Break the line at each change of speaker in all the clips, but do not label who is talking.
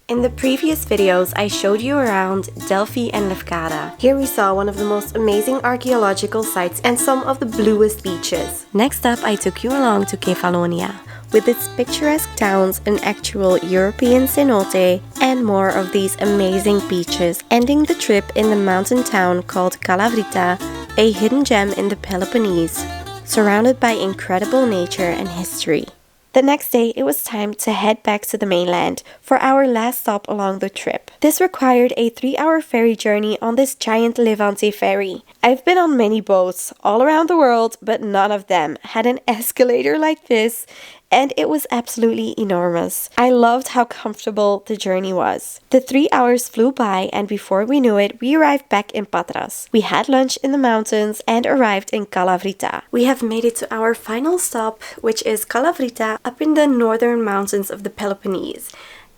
In the previous videos, I showed you around Delphi and Lefkada. Here we saw one of the most amazing archaeological sites and some of the bluest beaches. Next up, I took you along to Kefalonia. With its picturesque towns, an actual European cenote, and more of these amazing beaches, ending the trip in the mountain town called Kalavryta, a hidden gem in the Peloponnese, surrounded by incredible nature and history. The next day, it was time to head back to the mainland for our last stop along the trip. This required a 3-hour ferry journey on this giant Levante ferry. I've been on many boats all around the world, but none of them had an escalator like this, and it was absolutely enormous. I loved how comfortable the journey was. The 3 hours flew by, and before we knew it, we arrived back in Patras. We had lunch in the mountains and arrived in Kalavryta. We have made it to our final stop, which is Kalavryta, up in the northern mountains of the Peloponnese.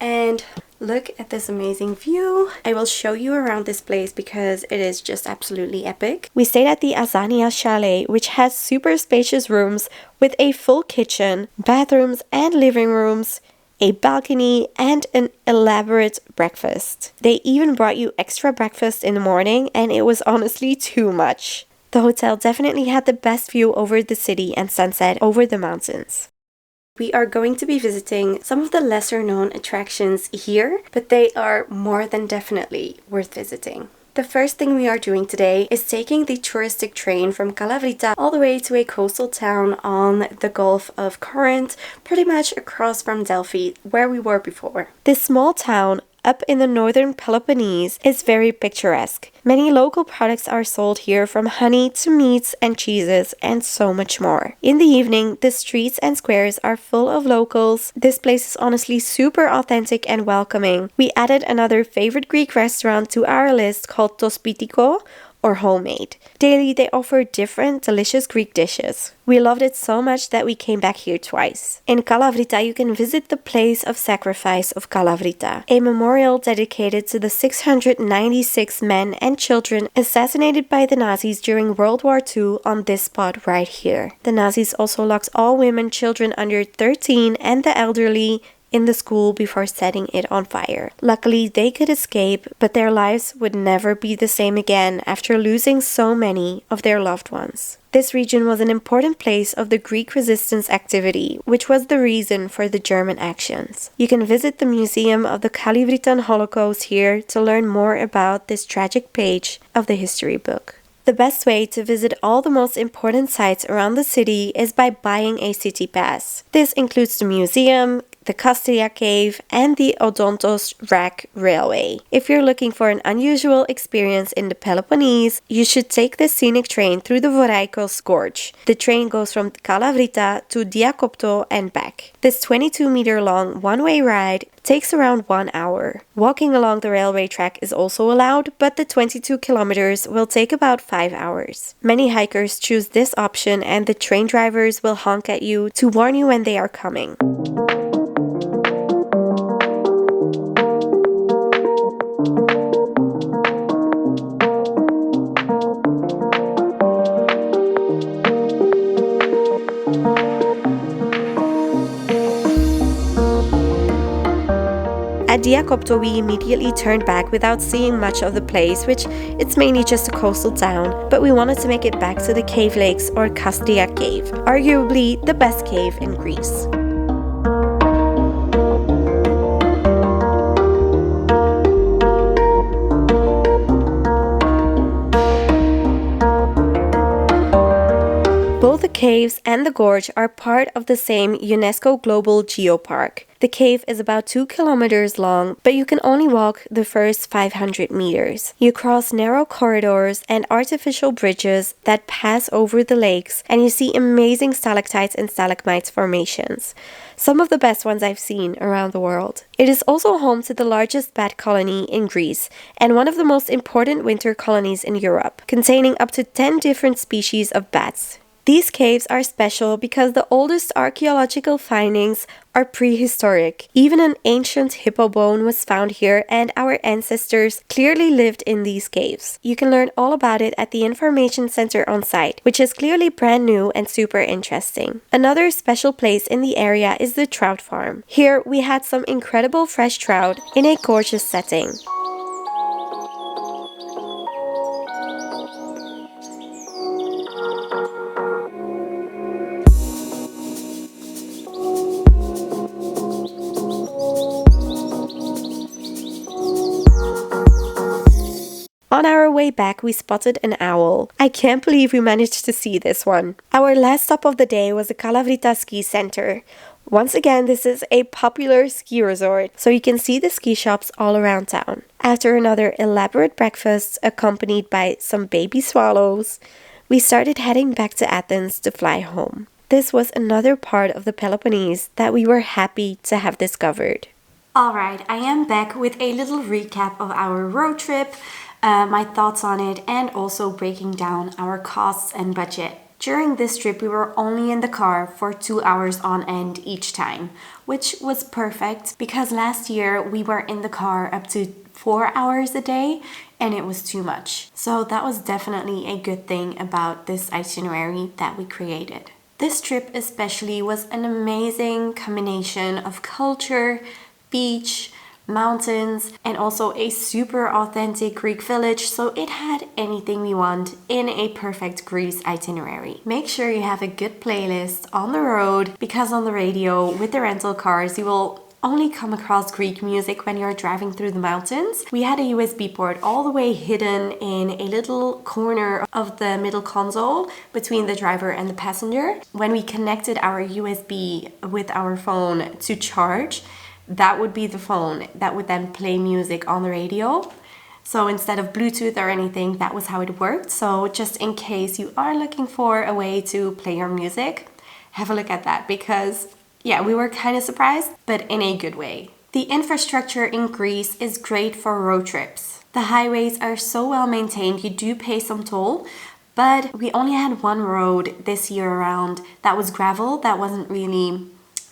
And look at this amazing view. I will show you around this place because it is just absolutely epic. We stayed at the Azania Chalet, which has super spacious rooms with a full kitchen, bathrooms and living rooms, a balcony, and an elaborate breakfast. They even brought you extra breakfast in the morning, and it was honestly too much. The hotel definitely had the best view over the city and sunset over the mountains. We are going to be visiting some of the lesser known attractions here, but they are more than definitely worth visiting. The first thing we are doing today is taking the touristic train from Kalavryta all the way to a coastal town on the Gulf of Corinth, pretty much across from Delphi, where we were before. This small town up in the northern Peloponnese is very picturesque. Many local products are sold here, from honey to meats and cheeses and so much more. In the evening, the streets and squares are full of locals. This place is honestly super authentic and welcoming. We added another favorite Greek restaurant to our list called Tospitiko, or homemade. Daily, they offer different delicious Greek dishes. We loved it so much that we came back here twice. In Kalavryta, you can visit the place of sacrifice of Kalavryta, a memorial dedicated to the 696 men and children assassinated by the Nazis during World War II on this spot right here. The Nazis also locked all women, children under 13 and the elderly in the school before setting it on fire. Luckily, they could escape, but their lives would never be the same again after losing so many of their loved ones. This region was an important place of the Greek resistance activity, which was the reason for the German actions. You can visit the Museum of the Kalavrytan Holocaust here to learn more about this tragic page of the history book. The best way to visit all the most important sites around the city is by buying a city pass. This includes the museum, the Kastia Cave, and the Odontos Rack Railway. If you're looking for an unusual experience in the Peloponnese, you should take the scenic train through the Voraikos Gorge. The train goes from Kalavryta to Diakopto and back. This 22-meter-long one-way ride takes around 1 hour. Walking along the railway track is also allowed, but the 22 kilometers will take about 5 hours. Many hikers choose this option, and the train drivers will honk at you to warn you when they are coming. At Diakopto, we immediately turned back without seeing much of the place, which it's mainly just a coastal town, but we wanted to make it back to the cave lakes, or Kastia Cave, arguably the best cave in Greece. Both the caves and the gorge are part of the same UNESCO Global Geopark. The cave is about 2 kilometers long, but you can only walk the first 500 meters. You cross narrow corridors and artificial bridges that pass over the lakes, and you see amazing stalactites and stalagmites formations. Some of the best ones I've seen around the world. It is also home to the largest bat colony in Greece and one of the most important winter colonies in Europe, containing up to 10 different species of bats. These caves are special because the oldest archaeological findings are prehistoric. Even an ancient hippo bone was found here, and our ancestors clearly lived in these caves. You can learn all about it at the information center on site, which is clearly brand new and super interesting. Another special place in the area is the trout farm. Here we had some incredible fresh trout in a gorgeous setting. On our way back, we spotted an owl. I can't believe we managed to see this one. Our last stop of the day was the Kalavryta ski center. Once again, this is a popular ski resort, so you can see the ski shops all around town. After another elaborate breakfast accompanied by some baby swallows, we started heading back to Athens to fly home. This was another part of the Peloponnese that we were happy to have discovered. Alright, I am back with a little recap of our road trip. My thoughts on it, and also breaking down our costs and budget. During this trip, we were only in the car for 2 hours on end each time, which was perfect because last year we were in the car up to 4 hours a day and it was too much. So that was definitely a good thing about this itinerary that we created. This trip especially was an amazing combination of culture, beach, mountains, and also a super authentic Greek village, so it had anything we want in a perfect Greece itinerary. Make sure you have a good playlist on the road, because on the radio with the rental cars you will only come across Greek music when you're driving through the mountains. We had a USB port all the way hidden in a little corner of the middle console between the driver and the passenger. When we connected our USB with our phone to charge, that would be the phone that would then play music on the radio. So instead of Bluetooth or anything, that was how it worked. So just in case you are looking for a way to play your music, have a look at that, because yeah, we were kind of surprised, but in a good way. The infrastructure in Greece is great for road trips. The highways are so well maintained, you do pay some toll, but we only had one road this year around that was gravel. That wasn't really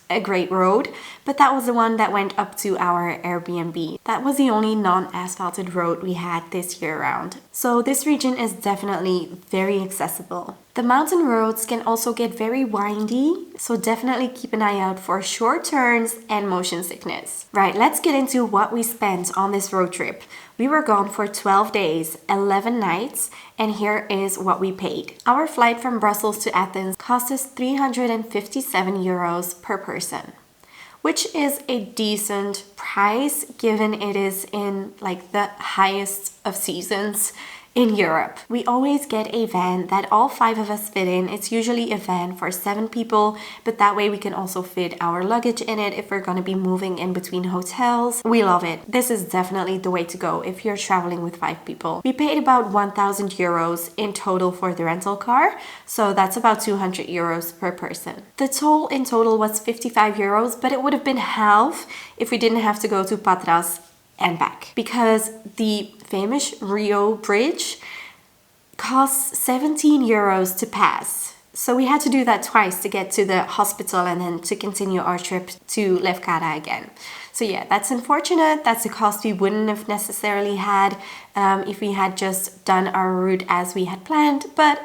a great road, but that was the one that went up to our Airbnb. That was the only non-asphalted road we had this year around. So this region is definitely very accessible. The mountain roads can also get very windy, so definitely keep an eye out for short turns and motion sickness. Right, let's get into what we spent on this road trip. We were gone for 12 days, 11 nights, and here is what we paid. Our flight from Brussels to Athens cost us 357 euros per person, which is a decent price given it is in like the highest of seasons in Europe. We always get a van that all 5 of us fit in. It's usually a van for 7 people, but that way we can also fit our luggage in it if we're going to be moving in between hotels. We love it. This is definitely the way to go if you're traveling with 5 people. We paid about 1,000 euros in total for the rental car, so that's about 200 euros per person. The toll in total was 55 euros, but it would have been half if we didn't have to go to Patras and back, because the famous Rio Bridge costs 17 euros to pass. So we had to do that twice to get to the hospital and then to continue our trip to Lefkada again. So yeah, that's unfortunate. That's a cost we wouldn't have necessarily had if we had just done our route as we had planned, but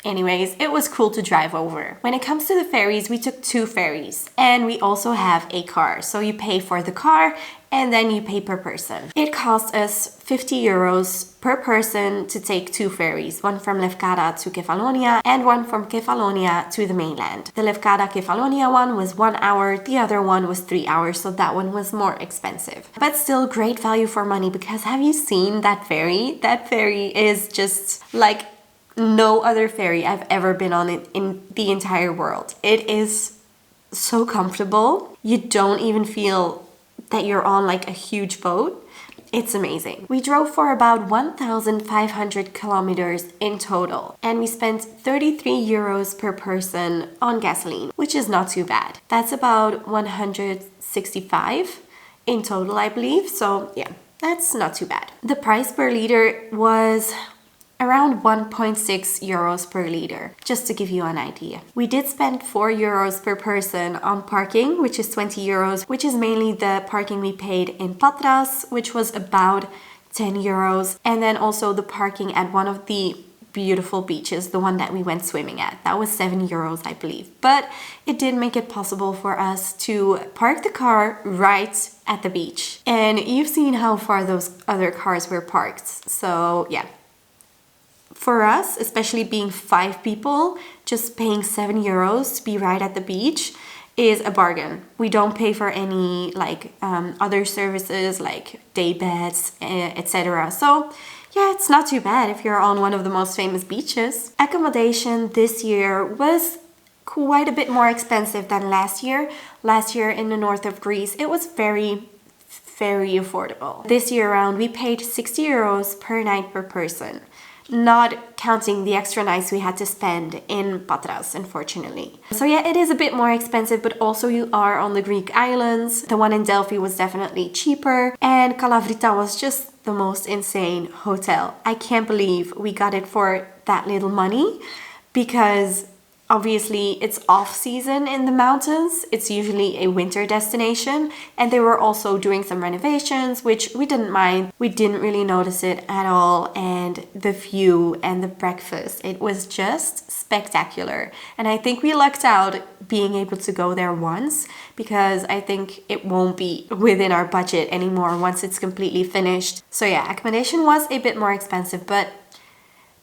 anyways, it was cool to drive over. When it comes to the ferries, we took 2 ferries and we also have a car. So you pay for the car and then you pay per person. It cost us 50 euros per person to take 2 ferries, one from Lefkada to Kefalonia and one from Kefalonia to the mainland. The Lefkada Kefalonia one was 1 hour, the other one was 3 hours, so that one was more expensive. But still great value for money, because have you seen that ferry? That ferry is just like no other ferry I've ever been on in the entire world. It is so comfortable. You don't even feel that you're on like a huge boat. It's amazing. We drove for about 1,500 kilometers in total, and we spent 33 euros per person on gasoline, which is not too bad. That's about 165 in total, I believe. So yeah, that's not too bad. The price per liter was around 1.6 euros per liter, just to give you an idea. We did spend 4 euros per person on parking, which is 20 euros, which is mainly the parking we paid in Patras, which was about 10 euros, and then also the parking at one of the beautiful beaches, the one that we went swimming at. That was 7 euros, I believe. But it did make it possible for us to park the car right at the beach. And you've seen how far those other cars were parked. So yeah. For us, especially being 5 people, just paying 7 euros to be right at the beach is a bargain. We don't pay for any other services like day beds, etc. So yeah, it's not too bad if you're on one of the most famous beaches. Accommodation this year was quite a bit more expensive than last year. Last year in the north of Greece, it was very affordable. This year around, we paid 60 euros per night per person, not counting the extra nights we had to spend in Patras, unfortunately. So yeah, it is a bit more expensive, but also you are on the Greek islands. The one in Delphi was definitely cheaper, and Kalavryta was just the most insane hotel. I can't believe we got it for that little money, because obviously it's off season in the mountains. It's usually a winter destination, and they were also doing some renovations, which we didn't mind. We didn't really notice it at all, and the view and the breakfast, it was just spectacular. And I think we lucked out being able to go there once, because I think it won't be within our budget anymore once it's completely finished. So yeah, accommodation was a bit more expensive, but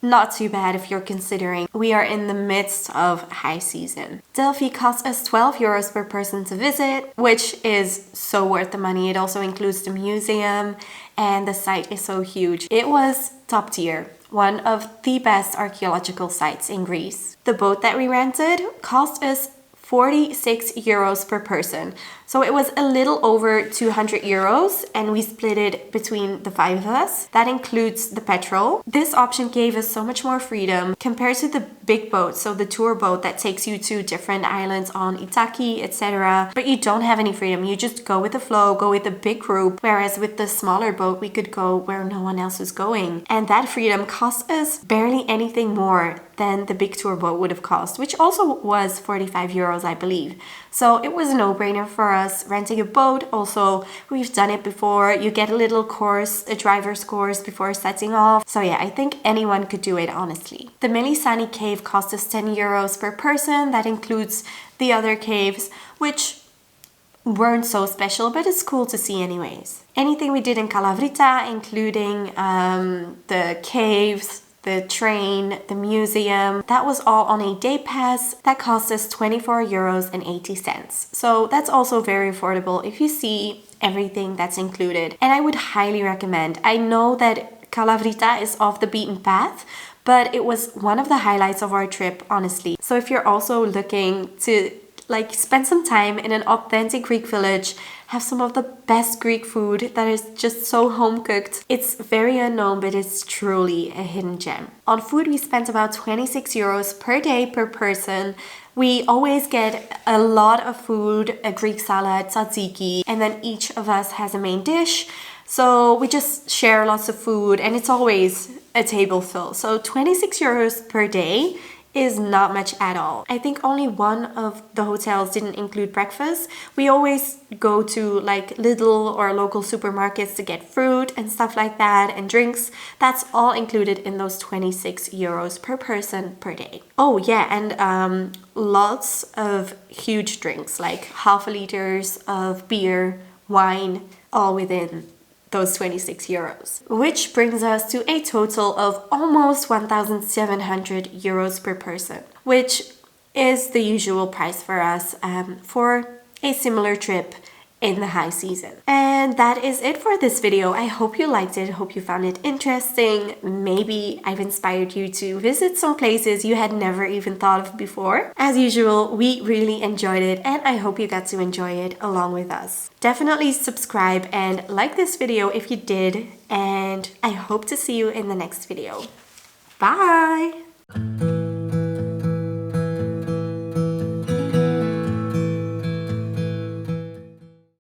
not too bad if you're considering we are in the midst of high season. Delphi cost us 12 euros per person to visit, which is so worth the money. It also includes the museum, and the site is so huge. It was top tier, one of the best archaeological sites in Greece. The boat that we rented cost us 46 euros per person. So it was a little over 200 euros, and we split it between the 5 of us. That includes the petrol. This option gave us so much more freedom compared to the big boat, so the tour boat that takes you to different islands on Itaki, etc. But you don't have any freedom. You just go with the flow, go with a big group, whereas with the smaller boat, we could go where no one else was going. And that freedom cost us barely anything more than the big tour boat would have cost, which also was 45 euros, I believe. So it was a no-brainer for us renting a boat. Also, we've done it before. You get a little course, a driver's course before setting off. So yeah, I think anyone could do it, honestly. The Melisani cave cost us 10 euros per person. That includes the other caves, which weren't so special, but it's cool to see anyways. Anything we did in Kalavryta, including the caves, the train, the museum, that was all on a day pass. That cost us 24 euros and 80 cents. So that's also very affordable if you see everything that's included. And I would highly recommend. I know that Kalavryta is off the beaten path, but it was one of the highlights of our trip, honestly. So if you're also looking to spend some time in an authentic Greek village, have some of the best Greek food that is just so home cooked. It's very unknown, but it's truly a hidden gem. On food, we spent about 26 euros per day per person. We always get a lot of food, a Greek salad, tzatziki, and then each of us has a main dish. So we just share lots of food, and it's always a table fill. So 26 euros per day is not much at all. I think only one of the hotels didn't include breakfast. We always go to Lidl or local supermarkets to get fruit and stuff like that, and drinks. That's all included in those 26 euros per person per day. Oh yeah, and lots of huge drinks, like half a liters of beer, wine, all within those 26 euros, which brings us to a total of almost 1,700 euros per person, which is the usual price for us for a similar trip in the high season. And that is it for this video. I hope you liked it. Hope you found it interesting. Maybe I've inspired you to visit some places you had never even thought of before. As usual, we really enjoyed it, and I hope you got to enjoy it along with us. Definitely subscribe and like this video if you did, and I hope to see you in the next video. Bye!